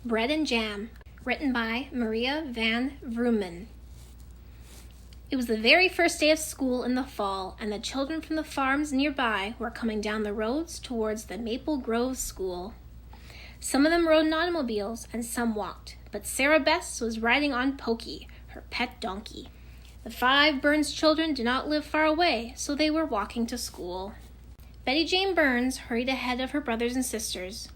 Bread and Jam, written by Maria van Vrooman. It was the very first day of school in the fall, and the children from the farms nearby were coming down the roads towards the Maple Grove School. Some of them rode in automobiles and some walked, but Sarah Bess was riding on Pokey, her pet donkey. The 5 Burns children did not live far away, so they were walking to school. Betty Jane Burns hurried ahead of her brothers and sisters.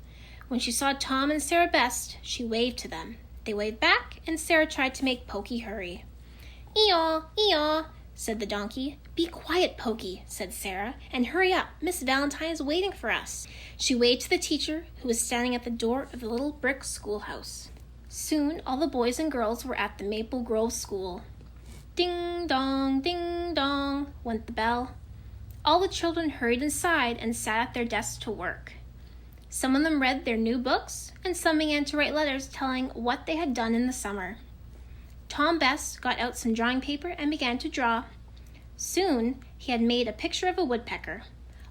When she saw Tom and Sarah Best, she waved to them. They waved back, and Sarah tried to make Pokey hurry. "Ee-aw, ee-aw," said the donkey. "Be quiet, Pokey," said Sarah, "and hurry up. Miss Valentine is waiting for us." She waved to the teacher, who was standing at the door of the little brick schoolhouse. Soon all the boys and girls were at the Maple Grove School. Ding dong, went the bell. All the children hurried inside and sat at their desks to work. Some of them read their new books, and some began to write letters telling what they had done in the summer. Tom Best got out some drawing paper and began to draw. Soon he had made a picture of a woodpecker.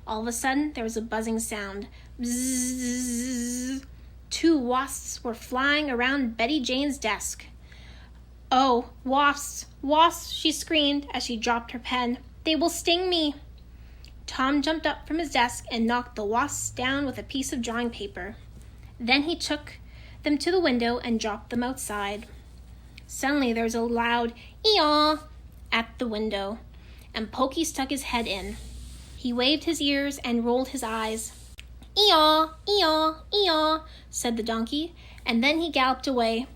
All of a sudden there was a buzzing sound. Bzzz. 2 wasps were flying around Betty Jane's desk. "Oh, wasps, wasps," she screamed as she dropped her pen. "They will sting me." Tom jumped up from his desk and knocked the wasps down with a piece of drawing paper. Then he took them to the window and dropped them outside. Suddenly there was a loud "ee-aw" at the window, and Pokey stuck his head in. He waved his ears and rolled his eyes. "Ee-aw, ee-aw, ee-aw," said the donkey, and then he galloped away.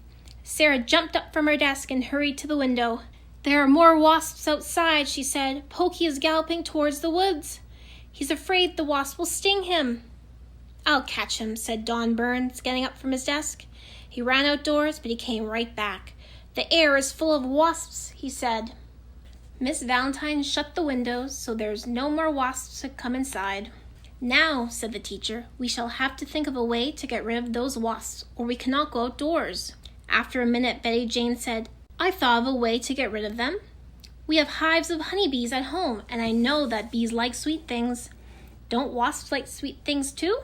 Sarah jumped up from her desk and hurried to the window. "There are more wasps outside," she said. "Pokey is galloping towards the woods. He's afraid the wasp will sting him." "I'll catch him," said Don Burns, getting up from his desk. He ran outdoors, but he came right back. "The air is full of wasps," he said. Miss Valentine shut the windows so there's no more wasps to come inside. "Now," said the teacher, "we shall have to think of a way to get rid of those wasps, or we cannot go outdoors." After a minute, Betty Jane said, "I thought of a way to get rid of them. We have hives of honeybees at home, and I know that bees like sweet things. Don't wasps like sweet things too?"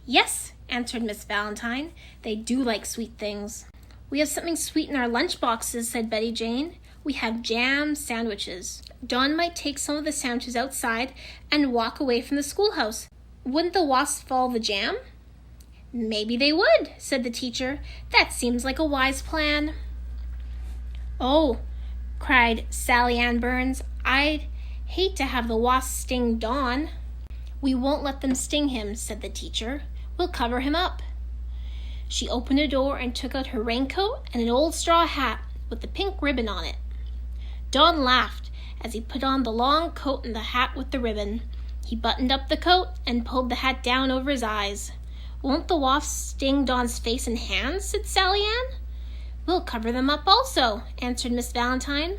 "Yes," answered Miss Valentine. "They do like sweet things." "We have something sweet in our lunch boxes," said Betty Jane. "We have jam sandwiches. Dawn might take some of the sandwiches outside and walk away from the schoolhouse. Wouldn't the wasps follow the jam?" "Maybe they would," said the teacher. "That seems like a wise plan." "Oh," cried Sally Ann Burns, "I'd hate to have the wasps sting Don." "We won't let them sting him," said the teacher. "We'll cover him up." She opened a door and took out her raincoat and an old straw hat with a pink ribbon on it. Don laughed as he put on the long coat and the hat with the ribbon. He buttoned up the coat and pulled the hat down over his eyes. "Won't the wasps sting Don's face and hands?" said Sally Ann. "We'll cover them up also," answered Miss Valentine.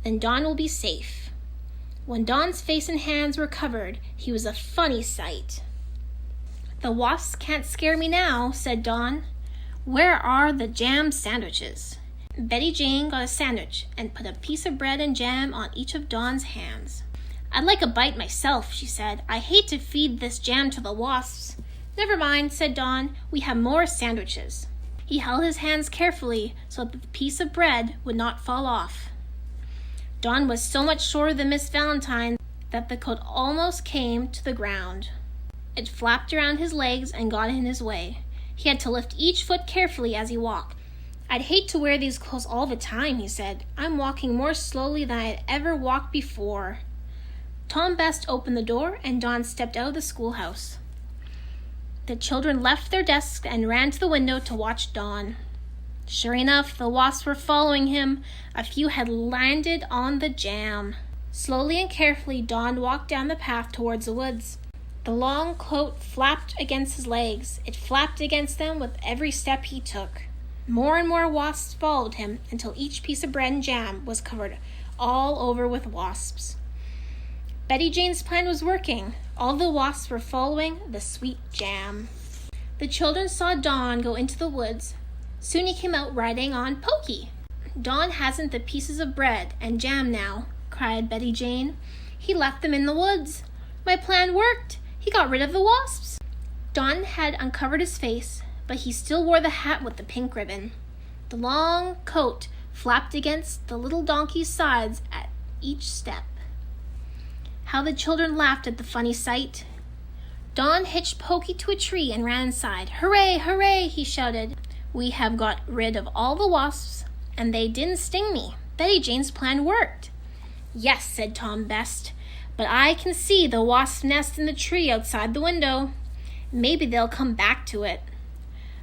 "Then Don will be safe." When Don's face and hands were covered, he was a funny sight. "The wasps can't scare me now," said Don. "Where are the jam sandwiches?" Betty Jane got a sandwich and put a piece of bread and jam on each of Don's hands. "I'd like a bite myself," she said. "I hate to feed this jam to the wasps." "Never mind," said Don. "We have more sandwiches." He held his hands carefully so that the piece of bread would not fall off. Don was so much shorter than Miss Valentine that the coat almost came to the ground. It flapped around his legs and got in his way. He had to lift each foot carefully as he walked. "I'd hate to wear these clothes all the time," he said. "I'm walking more slowly than I had ever walked before." Tom Best opened the door and Don stepped out of the schoolhouse. The children left their desks and ran to the window to watch Don. Sure enough, the wasps were following him. A few had landed on the jam. Slowly and carefully, Don walked down the path towards the woods. The long coat flapped against his legs. It flapped against them with every step he took. More and more wasps followed him until each piece of bread and jam was covered all over with wasps. Betty Jane's plan was working. All the wasps were following the sweet jam. The children saw Don go into the woods. Soon he came out riding on Pokey. "Don hasn't the pieces of bread and jam now," cried Betty Jane. "He left them in the woods. My plan worked. He got rid of the wasps." Don had uncovered his face, but he still wore the hat with the pink ribbon. The long coat flapped against the little donkey's sides at each step. How the children laughed at the funny sight. Don hitched Pokey to a tree and ran inside. "Hooray, hooray," he shouted. "We have got rid of all the wasps, and they didn't sting me. Betty Jane's plan worked." "Yes," said Tom Best, "but I can see the wasp nest in the tree outside the window. Maybe they'll come back to it."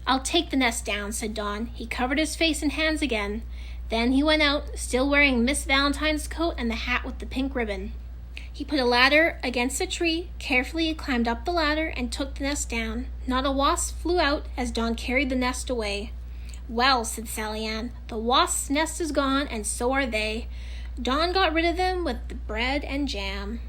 "I'll take the nest down," said Don. He covered his face and hands again. Then he went out, still wearing Miss Valentine's coat and the hat with the pink ribbon. He put a ladder against a tree, carefully climbed up the ladder, and took the nest down. Not a wasp flew out as Don carried the nest away. "Well," said Sally Ann, "the wasp's nest is gone, and so are they. Don got rid of them with the bread and jam."